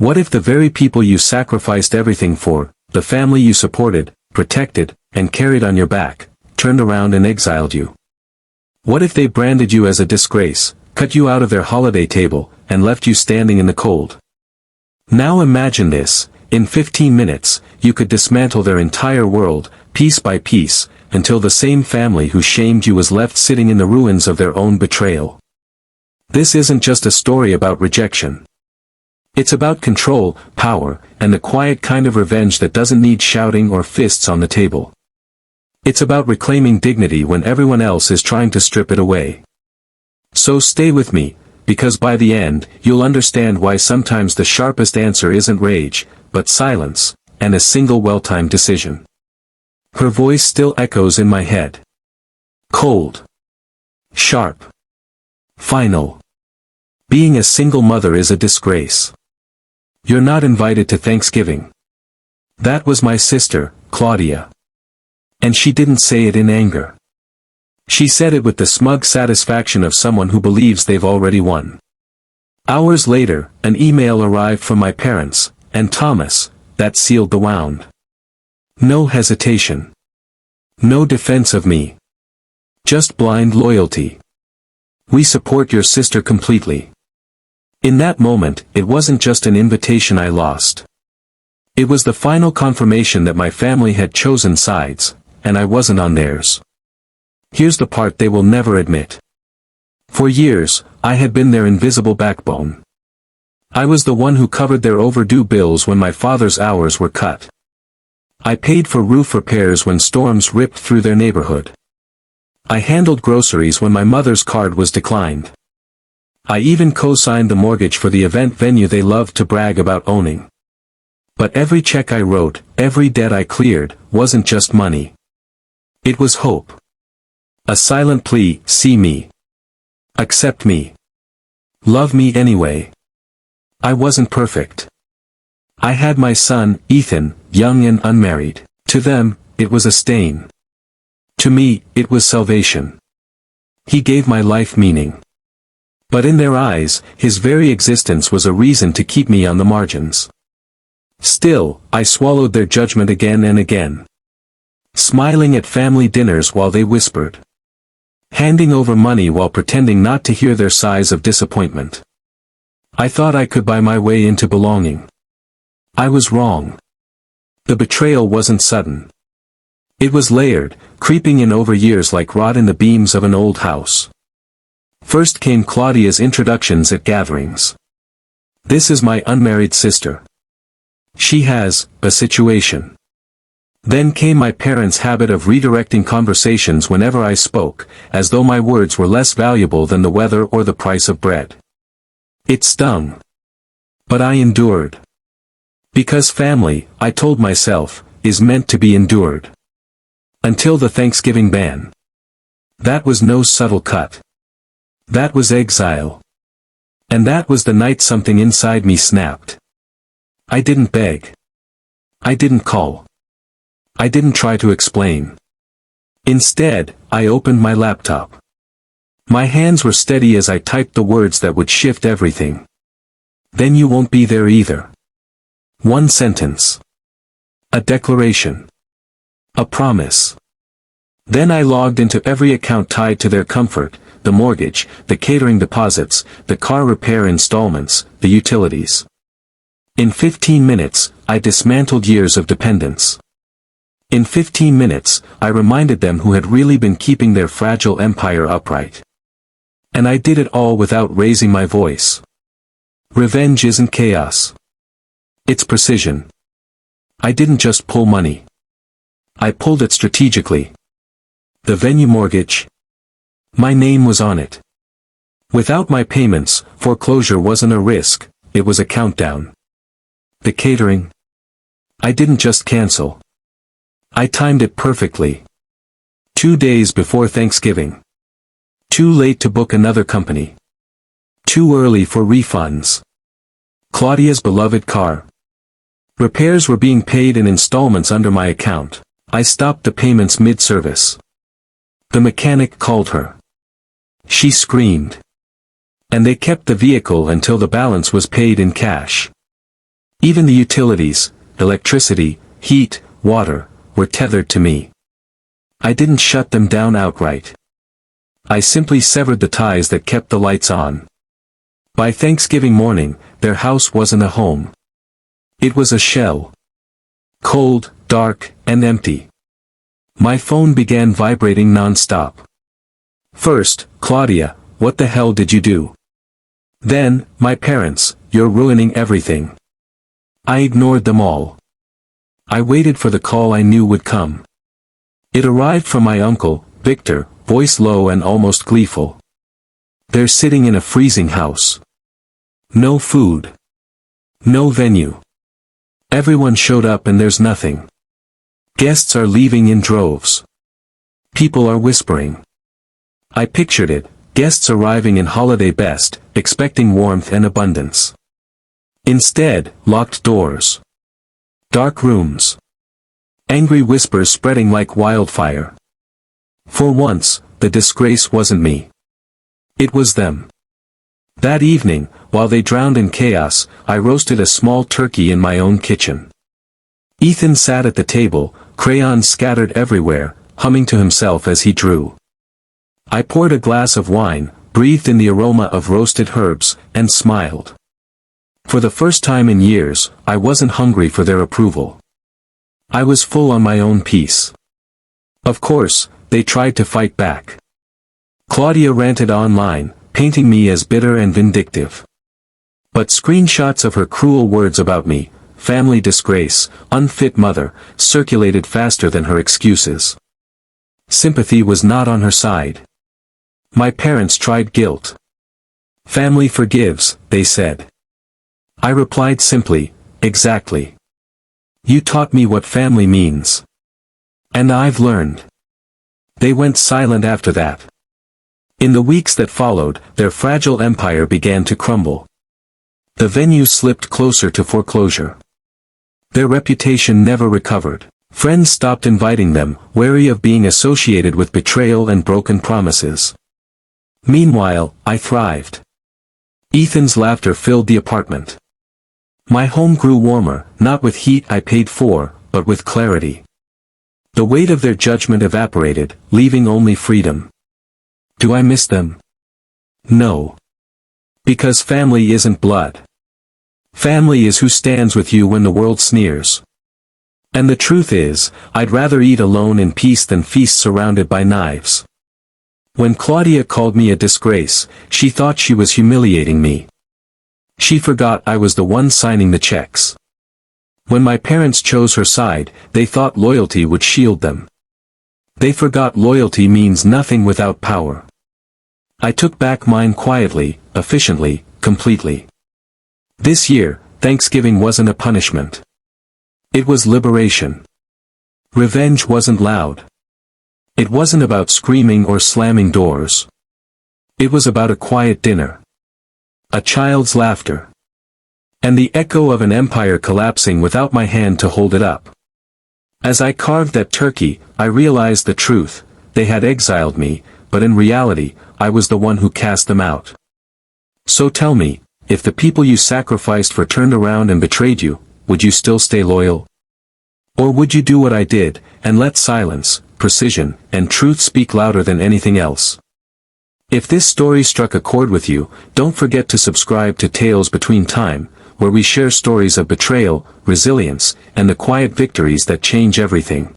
What if the very people you sacrificed everything for, the family you supported, protected, and carried on your back, turned around and exiled you? What if they branded you as a disgrace, cut you out of their holiday table, and left you standing in the cold? Now imagine this: in 15 minutes, you could dismantle their entire world, piece by piece, until the same family who shamed you was left sitting in the ruins of their own betrayal. This isn't just a story about rejection. It's about control, power, and the quiet kind of revenge that doesn't need shouting or fists on the table. It's about reclaiming dignity when everyone else is trying to strip it away. So stay with me, because by the end, you'll understand why sometimes the sharpest answer isn't rage, but silence, and a single well-timed decision. Her voice still echoes in my head. Cold. Sharp. Final. Being a single mother is a disgrace. You're not invited to Thanksgiving. That was my sister, Claudia. And she didn't say it in anger. She said it with the smug satisfaction of someone who believes they've already won. Hours later, an email arrived from my parents, and Thomas, that sealed the wound. No hesitation. No defense of me. Just blind loyalty. We support your sister completely. In that moment, it wasn't just an invitation I lost. It was the final confirmation that my family had chosen sides, and I wasn't on theirs. Here's the part they will never admit. For years, I had been their invisible backbone. I was the one who covered their overdue bills when my father's hours were cut. I paid for roof repairs when storms ripped through their neighborhood. I handled groceries when my mother's card was declined. I even co-signed the mortgage for the event venue they loved to brag about owning. But every check I wrote, every debt I cleared, wasn't just money. It was hope. A silent plea: see me. Accept me. Love me anyway. I wasn't perfect. I had my son, Ethan, young and unmarried. To them, it was a stain. To me, it was salvation. He gave my life meaning. But in their eyes, his very existence was a reason to keep me on the margins. Still, I swallowed their judgment again and again. Smiling at family dinners while they whispered. Handing over money while pretending not to hear their sighs of disappointment. I thought I could buy my way into belonging. I was wrong. The betrayal wasn't sudden. It was layered, creeping in over years like rot in the beams of an old house. First came Claudia's introductions at gatherings. This is my unmarried sister. She has a situation. Then came my parents' habit of redirecting conversations whenever I spoke, as though my words were less valuable than the weather or the price of bread. It stung. But I endured. Because family, I told myself, is meant to be endured. Until the Thanksgiving ban. That was no subtle cut. That was exile. And that was the night something inside me snapped. I didn't beg. I didn't call. I didn't try to explain. Instead, I opened my laptop. My hands were steady as I typed the words that would shift everything. Then you won't be there either. One sentence. A declaration. A promise. Then I logged into every account tied to their comfort, the mortgage, the catering deposits, the car repair installments, the utilities. In 15 minutes, I dismantled years of dependence. In 15 minutes, I reminded them who had really been keeping their fragile empire upright. And I did it all without raising my voice. Revenge isn't chaos. It's precision. I didn't just pull money. I pulled it strategically. The venue mortgage. My name was on it. Without my payments, foreclosure wasn't a risk, it was a countdown. The catering. I didn't just cancel. I timed it perfectly. 2 days before Thanksgiving. Too late to book another company. Too early for refunds. Claudia's beloved car. Repairs were being paid in installments under my account. I stopped the payments mid-service. The mechanic called her. She screamed. And they kept the vehicle until the balance was paid in cash. Even the utilities, electricity, heat, water, were tethered to me. I didn't shut them down outright. I simply severed the ties that kept the lights on. By Thanksgiving morning, their house wasn't a home. It was a shell. Cold, dark, and empty. My phone began vibrating non-stop. First, Claudia, what the hell did you do? Then, my parents, you're ruining everything. I ignored them all. I waited for the call I knew would come. It arrived from my uncle, Victor, voice low and almost gleeful. They're sitting in a freezing house. No food. No venue. Everyone showed up and there's nothing. Guests are leaving in droves. People are whispering. I pictured it, guests arriving in holiday best, expecting warmth and abundance. Instead, locked doors. Dark rooms. Angry whispers spreading like wildfire. For once, the disgrace wasn't me. It was them. That evening, while they drowned in chaos, I roasted a small turkey in my own kitchen. Ethan sat at the table, crayons scattered everywhere, humming to himself as he drew. I poured a glass of wine, breathed in the aroma of roasted herbs, and smiled. For the first time in years, I wasn't hungry for their approval. I was full on my own peace. Of course, they tried to fight back. Claudia ranted online, painting me as bitter and vindictive. But screenshots of her cruel words about me, family disgrace, unfit mother, circulated faster than her excuses. Sympathy was not on her side. My parents tried guilt. Family forgives, they said. I replied simply, exactly. You taught me what family means. And I've learned. They went silent after that. In the weeks that followed, their fragile empire began to crumble. The venue slipped closer to foreclosure. Their reputation never recovered. Friends stopped inviting them, wary of being associated with betrayal and broken promises. Meanwhile, I thrived. Ethan's laughter filled the apartment. My home grew warmer, not with heat I paid for, but with clarity. The weight of their judgment evaporated, leaving only freedom. Do I miss them? No. Because family isn't blood. Family is who stands with you when the world sneers. And the truth is, I'd rather eat alone in peace than feast surrounded by knives. When Claudia called me a disgrace, she thought she was humiliating me. She forgot I was the one signing the checks. When my parents chose her side, they thought loyalty would shield them. They forgot loyalty means nothing without power. I took back mine quietly, efficiently, completely. This year, Thanksgiving wasn't a punishment. It was liberation. Revenge wasn't loud. It wasn't about screaming or slamming doors. It was about a quiet dinner. A child's laughter. And the echo of an empire collapsing without my hand to hold it up. As I carved that turkey, I realized the truth. They had exiled me, but in reality, I was the one who cast them out. So tell me, if the people you sacrificed for turned around and betrayed you, would you still stay loyal? Or would you do what I did, and let silence, precision, and truth speak louder than anything else? If this story struck a chord with you, don't forget to subscribe to Tales Between Time, where we share stories of betrayal, resilience, and the quiet victories that change everything.